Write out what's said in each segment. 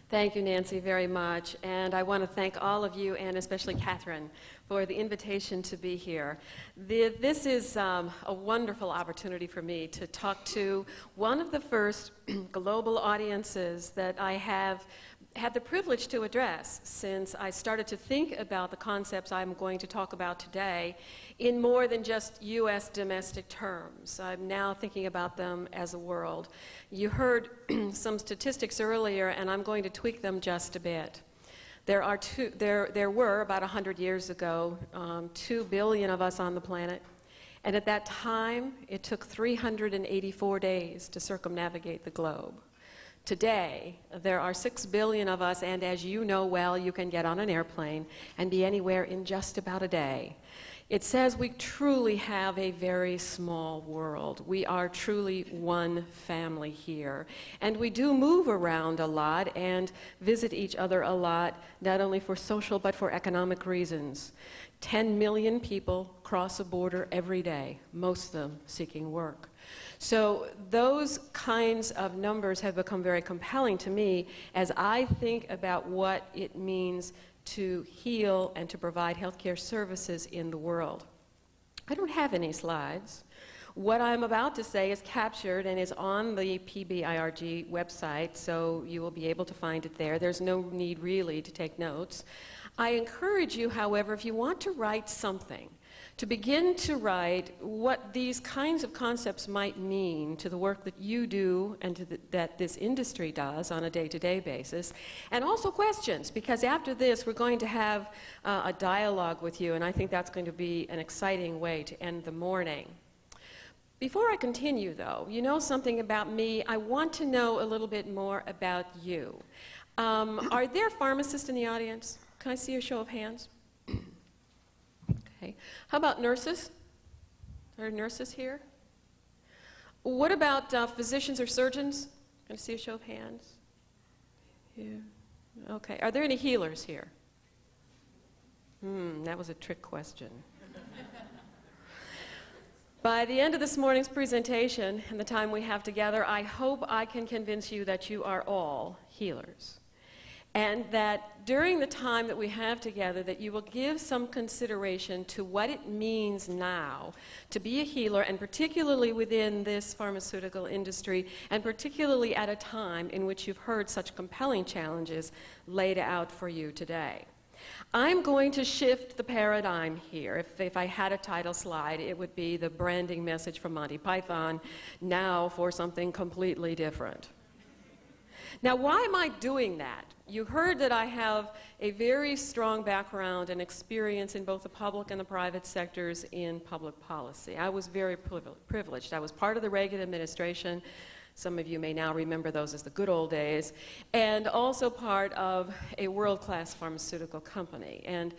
Thank you, Nancy, very much. And I want to thank all of you, and especially Catherine, for the invitation to be here. This is a wonderful opportunity for me to talk to one of the first global audiences that I have had the privilege to address since I started to think about the concepts I'm going to talk about today in more than just U.S. domestic terms. I'm now thinking about them as a world. You heard some statistics earlier, and I'm going to tweak them just a bit. There were, about 100 years ago, 2 billion of us on the planet. And at that time, it took 384 days to circumnavigate the globe. Today, there are 6 billion of us, and as you know well, you can get on an airplane and be anywhere in just about a day. It says we truly have a very small world. We are truly one family here. And we do move around a lot and visit each other a lot, not only for social but for economic reasons. 10 million people cross a border every day, most of them seeking work. So those kinds of numbers have become very compelling to me as I think about what it means to heal and to provide healthcare services in the world. I don't have any slides. What I'm about to say is captured and is on the PBIRG website, so you will be able to find it there. There's no need really to take notes. I encourage you, however, if you want to write something, to begin to write what these kinds of concepts might mean to the work that you do and to that this industry does on a day-to-day basis, and also questions, because after this we're going to have a dialogue with you, and I think that's going to be an exciting way to end the morning. Before I continue, though, you know something about me. I want to know a little bit more about you. Are there pharmacists in the audience? Can I see a show of hands? Okay. How about nurses? Are there nurses here? What about physicians or surgeons? Can I see a show of hands? Yeah. Okay. Are there any healers here? That was a trick question. By the end of this morning's presentation and the time we have together, I hope I can convince you that you are all healers. And that during the time that we have together, that you will give some consideration to what it means now to be a healer, and particularly within this pharmaceutical industry, and particularly at a time in which you've heard such compelling challenges laid out for you today. I'm going to shift the paradigm here. If I had a title slide, it would be the branding message from Monty Python, now for something completely different. Now, why am I doing that? You heard that I have a very strong background and experience in both the public and the private sectors in public policy. I was very privileged. I was part of the Reagan administration. Some of you may now remember those as the good old days, and also part of a world-class pharmaceutical company. And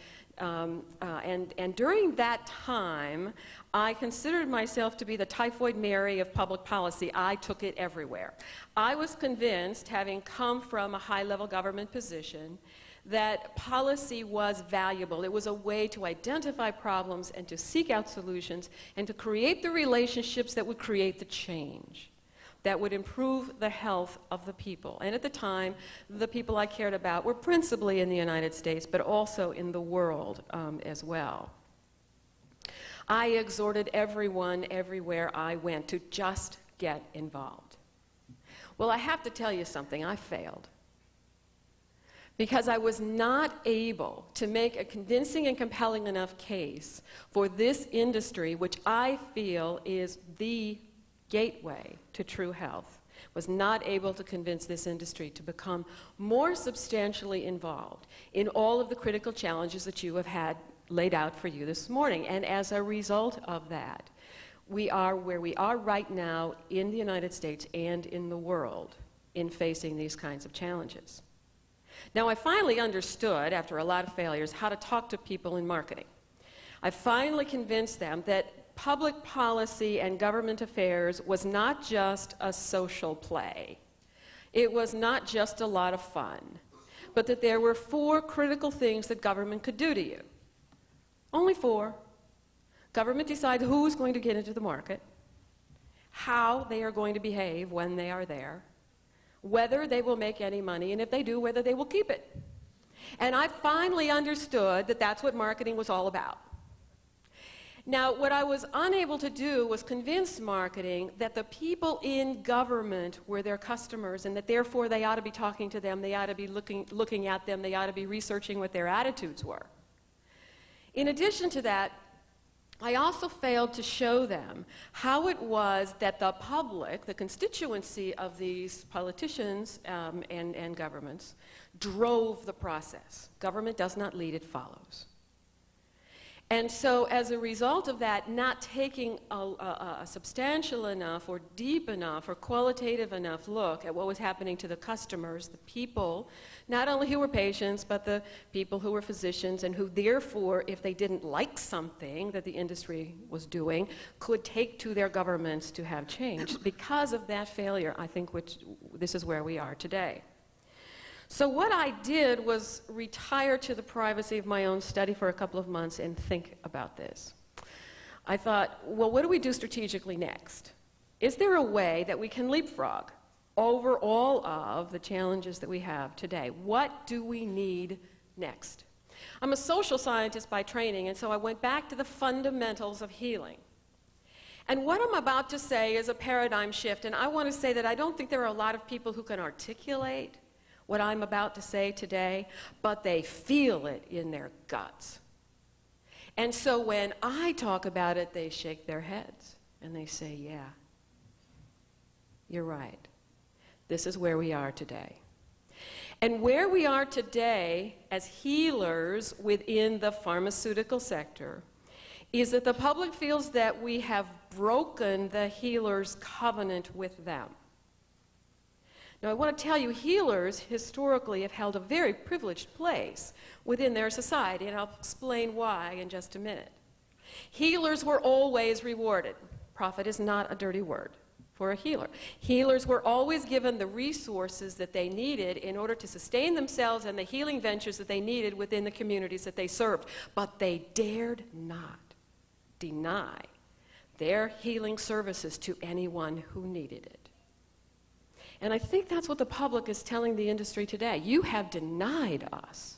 during that time, I considered myself to be the typhoid Mary of public policy. I took it everywhere. I was convinced, having come from a high-level government position, that policy was valuable. It was a way to identify problems and to seek out solutions and to create the relationships that would create the change that would improve the health of the people. And at the time, the people I cared about were principally in the United States, but also in the world as well. I exhorted everyone everywhere I went to just get involved. Well, I have to tell you something. I failed. Because I was not able to make a convincing and compelling enough case for this industry, which I feel is the gateway to true health, was not able to convince this industry to become more substantially involved in all of the critical challenges that you have had laid out for you this morning. And as a result of that, we are where we are right now in the United States and in the world in facing these kinds of challenges. Now, I finally understood, after a lot of failures, how to talk to people in marketing. I finally convinced them that public policy and government affairs was not just a social play. It was not just a lot of fun, but that there were 4 critical things that government could do to you. Only 4. Government decides who's going to get into the market, how they are going to behave when they are there, whether they will make any money, and if they do, whether they will keep it. And I finally understood that that's what marketing was all about. Now, what I was unable to do was convince marketing that the people in government were their customers and that therefore they ought to be talking to them, they ought to be looking at them, they ought to be researching what their attitudes were. In addition to that, I also failed to show them how it was that the public, the constituency of these politicians and governments, drove the process. Government does not lead, it follows. And so as a result of that, not taking a substantial enough or deep enough or qualitative enough look at what was happening to the customers, the people, not only who were patients, but the people who were physicians and who therefore, if they didn't like something that the industry was doing, could take to their governments to have change. Because of that failure, I think this is where we are today. So what I did was retire to the privacy of my own study for a couple of months and think about this. I thought, well, what do we do strategically next? Is there a way that we can leapfrog over all of the challenges that we have today? What do we need next? I'm a social scientist by training, and so I went back to the fundamentals of healing. And what I'm about to say is a paradigm shift, and I want to say that I don't think there are a lot of people who can articulate what I'm about to say today, but they feel it in their guts. And so when I talk about it, they shake their heads and they say, yeah, you're right. This is where we are today. And where we are today as healers within the pharmaceutical sector is that the public feels that we have broken the healer's covenant with them. Now, I want to tell you, healers historically have held a very privileged place within their society, and I'll explain why in just a minute. Healers were always rewarded. Profit is not a dirty word for a healer. Healers were always given the resources that they needed in order to sustain themselves and the healing ventures that they needed within the communities that they served. But they dared not deny their healing services to anyone who needed it. And I think that's what the public is telling the industry today. You have denied us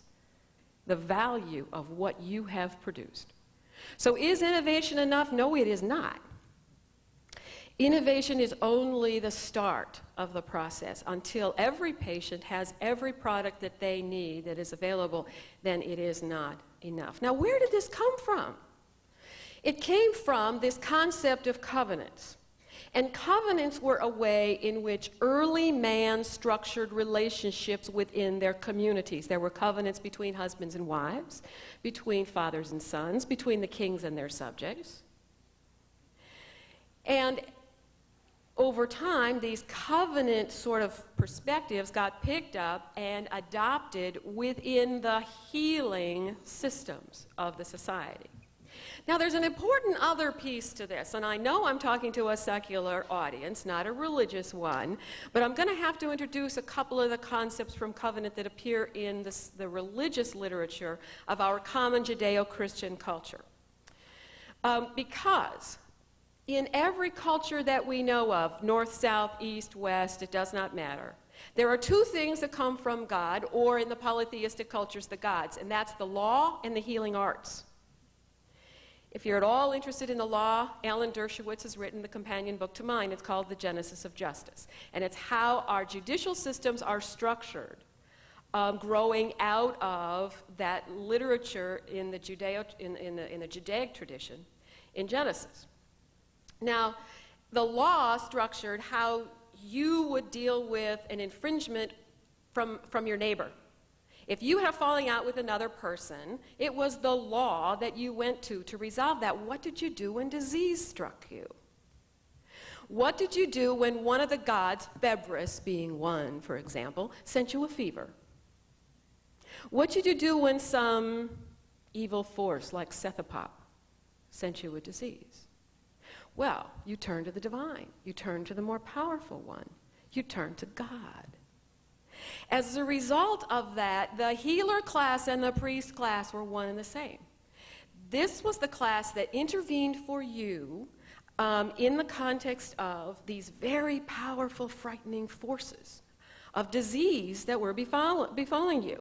the value of what you have produced. So is innovation enough? No, it is not. Innovation is only the start of the process. Until every patient has every product that they need that is available, then it is not enough. Now, where did this come from? It came from this concept of covenants. And covenants were a way in which early man structured relationships within their communities. There were covenants between husbands and wives, between fathers and sons, between the kings and their subjects. And over time, these covenant sort of perspectives got picked up and adopted within the healing systems of the society. Now, there's an important other piece to this, and I know I'm talking to a secular audience, not a religious one, but I'm going to have to introduce a couple of the concepts from covenant that appear in the religious literature of our common Judeo-Christian culture. Because in every culture that we know of, north, south, east, west, it does not matter, there are two things that come from God, or in the polytheistic cultures, the gods, and that's the law and the healing arts. If you're at all interested in the law, Alan Dershowitz has written the companion book to mine. It's called The Genesis of Justice. And it's how our judicial systems are structured, growing out of that literature in the Judaic tradition in Genesis. Now, the law structured how you would deal with an infringement from your neighbor. If you had a falling out with another person, it was the law that you went to resolve that. What did you do when disease struck you? What did you do when one of the gods, Febris being one, for example, sent you a fever? What did you do when some evil force like Sethapop sent you a disease? Well, you turned to the divine. You turned to the more powerful one. You turned to God. As a result of that, the healer class and the priest class were one and the same. This was the class that intervened for you in the context of these very powerful, frightening forces of disease that were befalling you.